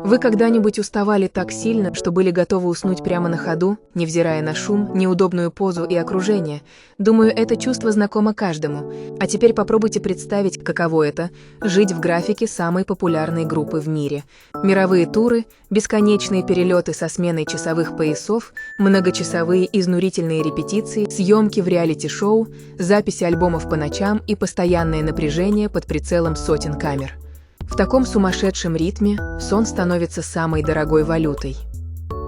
Вы когда-нибудь уставали так сильно, что были готовы уснуть прямо на ходу, невзирая на шум, неудобную позу и окружение? Думаю, это чувство знакомо каждому. А теперь попробуйте представить, каково это – жить в графике самой популярной группы в мире. Мировые туры, бесконечные перелеты со сменой часовых поясов, многочасовые изнурительные репетиции, съемки в реалити-шоу, записи альбомов по ночам и постоянное напряжение под прицелом сотен камер. В таком сумасшедшем ритме сон становится самой дорогой валютой.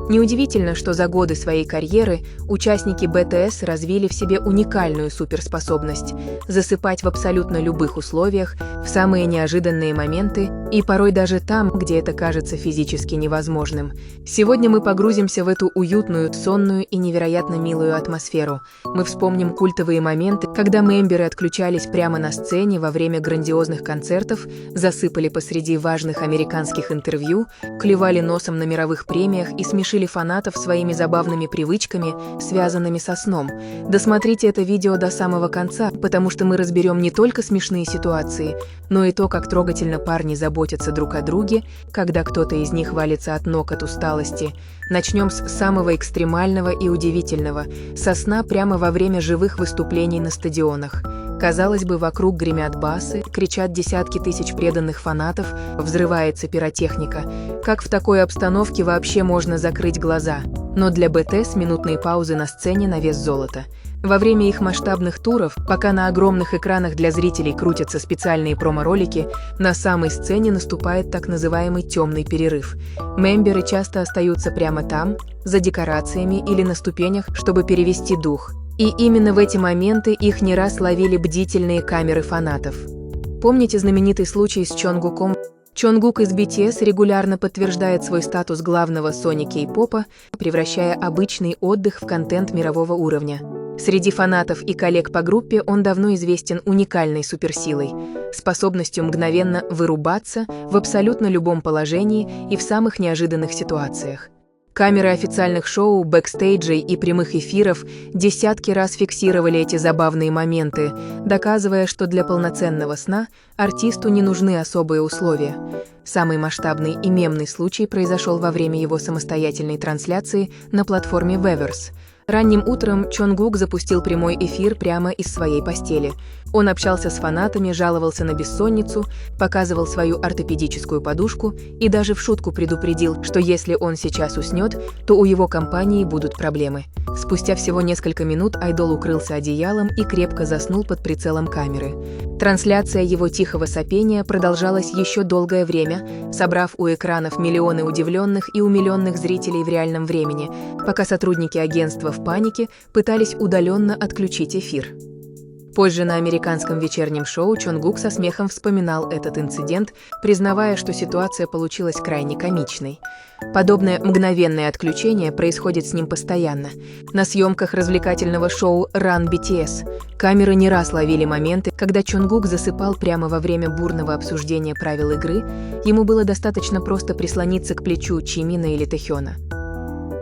Неудивительно, что за годы своей карьеры участники BTS развили в себе уникальную суперспособность засыпать в абсолютно любых условиях, в самые неожиданные моменты и порой даже там, где это кажется физически невозможным. Сегодня мы погрузимся в эту уютную, сонную и невероятно милую атмосферу. Мы вспомним культовые моменты, когда мемберы отключались прямо на сцене во время грандиозных концертов, засыпали посреди важных американских интервью, клевали носом на мировых премиях и смешили фанатов своими забавными привычками, связанными со сном. Досмотрите это видео до самого конца, потому что мы разберем не только смешные ситуации, но и то, как трогательно парни заботятся друг о друге, когда кто-то из них валится от ног от усталости. Начнем с самого экстремального и удивительного – со сна прямо во время живых выступлений на стадионах. Казалось бы, вокруг гремят басы, кричат десятки тысяч преданных фанатов, взрывается пиротехника. Как в такой обстановке вообще можно закрыть глаза? Но для BTS минутные паузы на сцене на вес золота. Во время их масштабных туров, пока на огромных экранах для зрителей крутятся специальные промо-ролики, на самой сцене наступает так называемый темный перерыв. Мемберы часто остаются прямо там, за декорациями или на ступенях, чтобы перевести дух. И именно в эти моменты их не раз ловили бдительные камеры фанатов. Помните знаменитый случай с Чонгуком? Чонгук из BTS регулярно подтверждает свой статус главного Сони кей-попа, превращая обычный отдых в контент мирового уровня. Среди фанатов и коллег по группе он давно известен уникальной суперсилой, способностью мгновенно вырубаться в абсолютно любом положении и в самых неожиданных ситуациях. Камеры официальных шоу, бэкстейджей и прямых эфиров десятки раз фиксировали эти забавные моменты, доказывая, что для полноценного сна артисту не нужны особые условия. Самый масштабный и мемный случай произошел во время его самостоятельной трансляции на платформе Weverse. Ранним утром Чонгук запустил прямой эфир прямо из своей постели. Он общался с фанатами, жаловался на бессонницу, показывал свою ортопедическую подушку и даже в шутку предупредил, что если он сейчас уснет, то у его компании будут проблемы. Спустя всего несколько минут айдол укрылся одеялом и крепко заснул под прицелом камеры. Трансляция его тихого сопения продолжалась еще долгое время, собрав у экранов миллионы удивленных и умиленных зрителей в реальном времени, пока сотрудники агентства в панике пытались удаленно отключить эфир. Позже на американском вечернем шоу Чонгук со смехом вспоминал этот инцидент, признавая, что ситуация получилась крайне комичной. Подобное мгновенное отключение происходит с ним постоянно. На съемках развлекательного шоу Run BTS камеры не раз ловили моменты, когда Чонгук засыпал прямо во время бурного обсуждения правил игры, ему было достаточно просто прислониться к плечу Чимина или Тэхёна.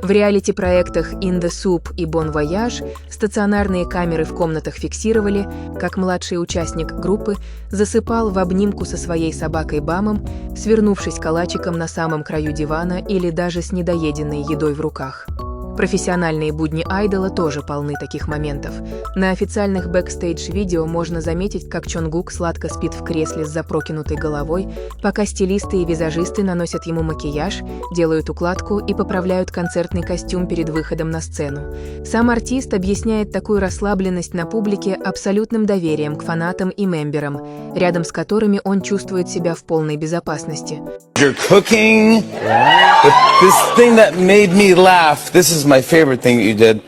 В реалити-проектах In the Soup и Bon Voyage стационарные камеры в комнатах фиксировали, как младший участник группы засыпал в обнимку со своей собакой Бамом, свернувшись калачиком на самом краю дивана или даже с недоеденной едой в руках. Профессиональные будни айдола тоже полны таких моментов. На официальных бэкстейдж-видео можно заметить, как Чонгук сладко спит в кресле с запрокинутой головой, пока стилисты и визажисты наносят ему макияж, делают укладку и поправляют концертный костюм перед выходом на сцену. Сам артист объясняет такую расслабленность на публике абсолютным доверием к фанатам и мемберам, рядом с которыми он чувствует себя в полной безопасности. You're cooking. But this thing that made me laugh, this is my favorite thing that you did.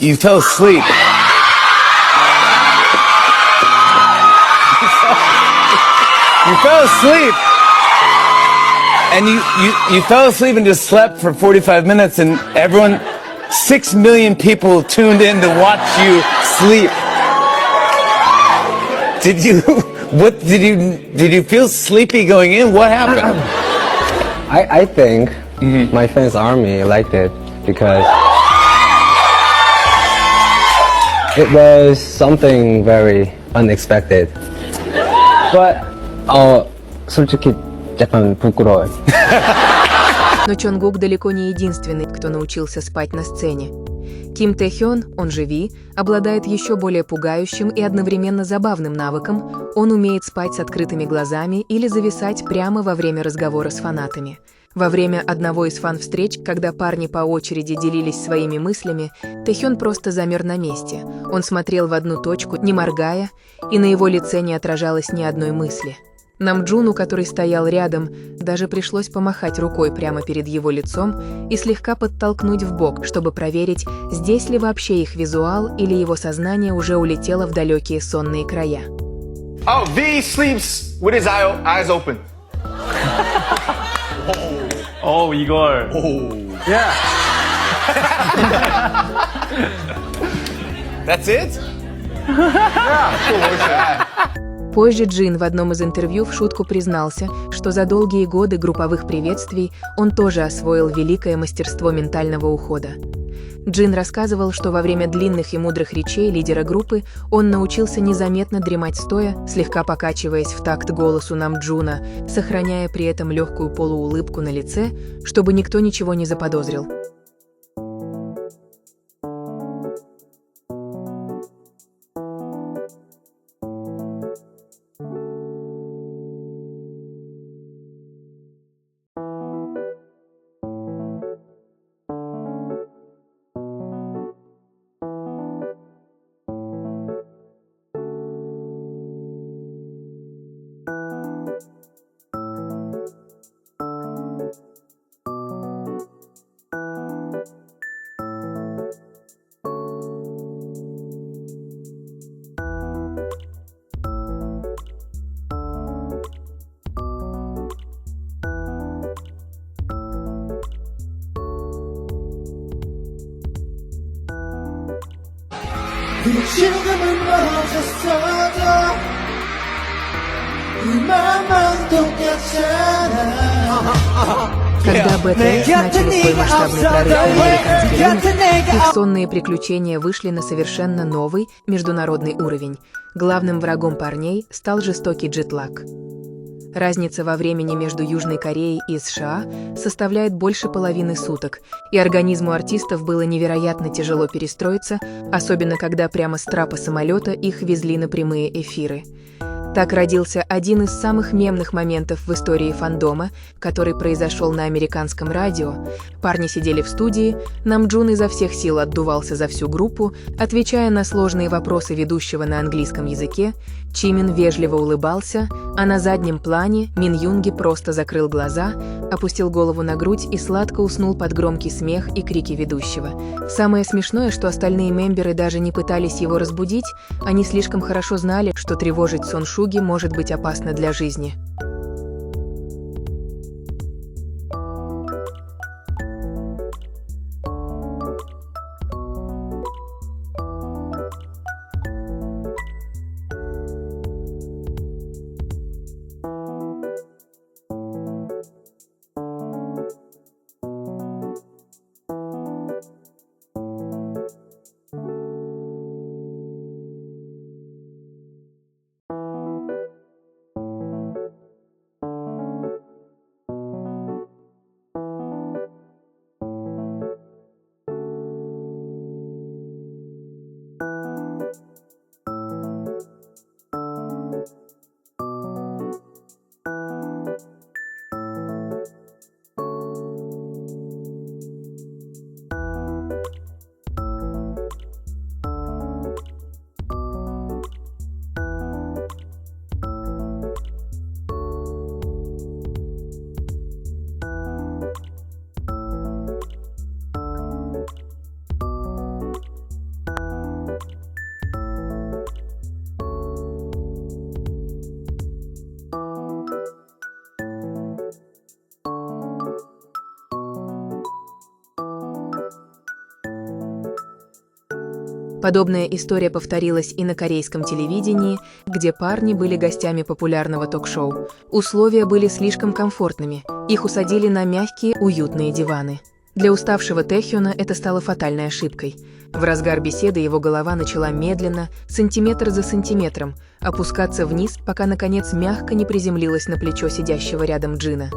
You fell asleep. You fell asleep. And you fell asleep and just slept for 45 minutes and everyone, 6 million people tuned in to watch you sleep. Did you feel sleepy going in? What happened? I think my fans army liked it because it was something very unexpected. But 솔직히 약간 부끄러워요. Но Чонгук далеко не единственный, кто научился спать на сцене. Ким Тэ Хён, он же Ви, обладает еще более пугающим и одновременно забавным навыком. Он умеет спать с открытыми глазами или зависать прямо во время разговора с фанатами. Во время одного из фан-встреч, когда парни по очереди делились своими мыслями, Тэ Хён просто замер на месте. Он смотрел в одну точку, не моргая, и на его лице не отражалось ни одной мысли. Намджуну, который стоял рядом, даже пришлось помахать рукой прямо перед его лицом и слегка подтолкнуть в бок, чтобы проверить, здесь ли вообще их визуал или его сознание уже улетело в далекие сонные края. Oh, V sleeps with his eyes open. 어, 이걸. That's it? Позже Джин в одном из интервью в шутку признался, что за долгие годы групповых приветствий он тоже освоил великое мастерство ментального ухода. Джин рассказывал, что во время длинных и мудрых речей лидера группы он научился незаметно дремать стоя, слегка покачиваясь в такт голосу Намджуна, сохраняя при этом легкую полуулыбку на лице, чтобы никто ничего не заподозрил. 지금은 멀어졌어도 이 마음은 똑같잖아. Когда БТС начали свой масштабный прорыв в американский рынок, их сонные приключения вышли на совершенно новый международный уровень. Главным врагом парней стал жестокий джетлаг. Разница во времени между Южной Кореей и США составляет больше половины суток, и организму артистов было невероятно тяжело перестроиться, особенно когда прямо с трапа самолета их везли на прямые эфиры. Так родился один из самых мемных моментов в истории фандома, который произошел на американском радио. Парни сидели в студии, Намджун изо всех сил отдувался за всю группу, отвечая на сложные вопросы ведущего на английском языке, Чимин вежливо улыбался, а на заднем плане Мин Юнги просто закрыл глаза, опустил голову на грудь и сладко уснул под громкий смех и крики ведущего. Самое смешное, что остальные мемберы даже не пытались его разбудить, они слишком хорошо знали, что тревожить сон Шуги может быть опасно для жизни. Подобная история повторилась и на корейском телевидении, где парни были гостями популярного ток-шоу. Условия были слишком комфортными, их усадили на мягкие, уютные диваны. Для уставшего Тэхёна это стало фатальной ошибкой. В разгар беседы его голова начала медленно, сантиметр за сантиметром, опускаться вниз, пока наконец мягко не приземлилась на плечо сидящего рядом Джина.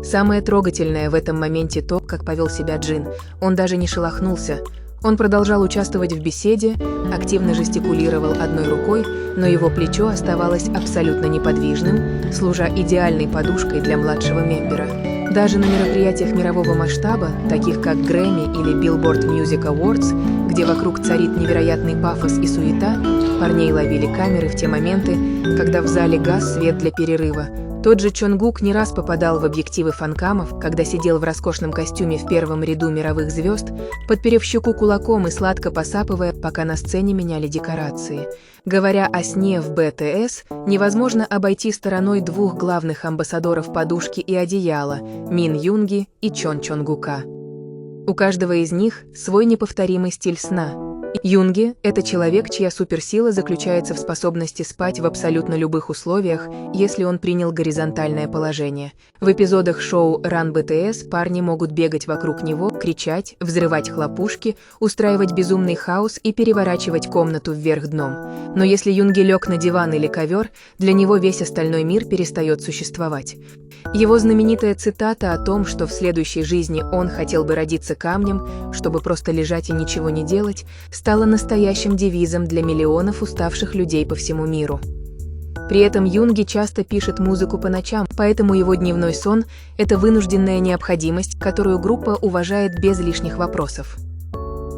Самое трогательное в этом моменте то, как повел себя Джин. Он даже не шелохнулся. Он продолжал участвовать в беседе, активно жестикулировал одной рукой, но его плечо оставалось абсолютно неподвижным, служа идеальной подушкой для младшего мембера. Даже на мероприятиях мирового масштаба, таких как Грэмми или Billboard Music Awards, где вокруг царит невероятный пафос и суета, парней ловили камеры в те моменты, когда в зале гас свет для перерыва. Тот же Чонгук не раз попадал в объективы фанкамов, когда сидел в роскошном костюме в первом ряду мировых звезд, подперев щеку кулаком и сладко посапывая, пока на сцене меняли декорации. Говоря о сне в БТС, невозможно обойти стороной двух главных амбассадоров подушки и одеяла – Мин Юнги и Чон Чонгука. У каждого из них свой неповторимый стиль сна. Юнги – это человек, чья суперсила заключается в способности спать в абсолютно любых условиях, если он принял горизонтальное положение. В эпизодах шоу Run BTS парни могут бегать вокруг него, кричать, взрывать хлопушки, устраивать безумный хаос и переворачивать комнату вверх дном. Но если Юнги лег на диван или ковер, для него весь остальной мир перестает существовать. Его знаменитая цитата о том, что в следующей жизни он хотел бы родиться камнем, чтобы просто лежать и ничего не делать, стала настоящим девизом для миллионов уставших людей по всему миру. При этом Юнги часто пишет музыку по ночам, поэтому его дневной сон – это вынужденная необходимость, которую группа уважает без лишних вопросов.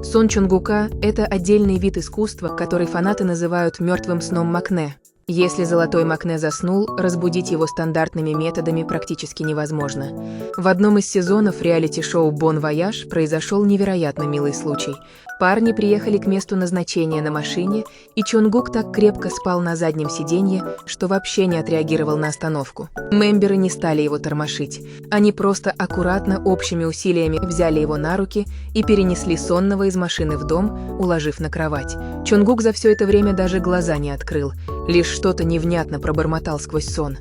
Сон Чонгука – это отдельный вид искусства, который фанаты называют «мертвым сном Макне». Если золотой Макне заснул, разбудить его стандартными методами практически невозможно. В одном из сезонов реалити-шоу «Бон Вояж» произошел невероятно милый случай. Парни приехали к месту назначения на машине, и Чонгук так крепко спал на заднем сиденье, что вообще не отреагировал на остановку. Мемберы не стали его тормошить. Они просто аккуратно общими усилиями взяли его на руки и перенесли сонного из машины в дом, уложив на кровать. Чонгук за все это время даже глаза не открыл, лишь что-то невнятно пробормотал сквозь сон.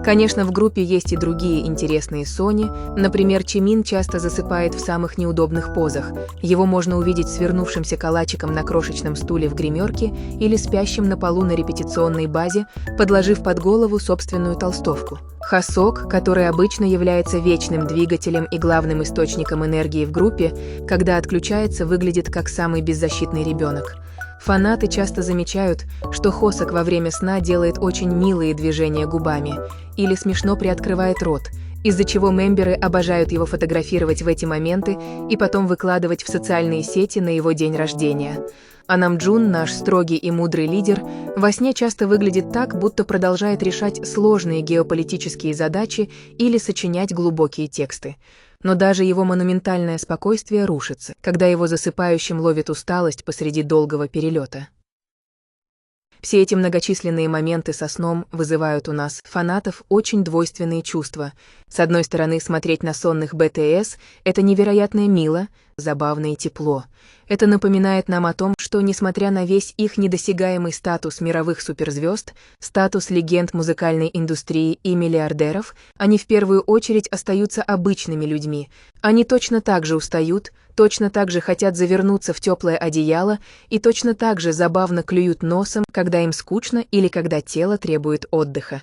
Конечно, в группе есть и другие интересные сони, например, Чимин часто засыпает в самых неудобных позах. Его можно увидеть свернувшимся калачиком на крошечном стуле в гримерке или спящим на полу на репетиционной базе, подложив под голову собственную толстовку. Хасок, который обычно является вечным двигателем и главным источником энергии в группе, когда отключается, выглядит как самый беззащитный ребенок. Фанаты часто замечают, что Хосок во время сна делает очень милые движения губами или смешно приоткрывает рот, из-за чего мемберы обожают его фотографировать в эти моменты и потом выкладывать в социальные сети на его день рождения. А Намджун, наш строгий и мудрый лидер, во сне часто выглядит так, будто продолжает решать сложные геополитические задачи или сочинять глубокие тексты. Но даже его монументальное спокойствие рушится, когда его засыпающим ловит усталость посреди долгого перелета. Все эти многочисленные моменты со сном вызывают у нас, фанатов, очень двойственные чувства. С одной стороны, смотреть на сонных БТС – это невероятно мило, забавно и тепло. Это напоминает нам о том, что, несмотря на весь их недосягаемый статус мировых суперзвезд, статус легенд музыкальной индустрии и миллиардеров, они в первую очередь остаются обычными людьми. Они точно так же устают, точно так же хотят завернуться в теплое одеяло и точно так же забавно клюют носом, когда им скучно или когда тело требует отдыха.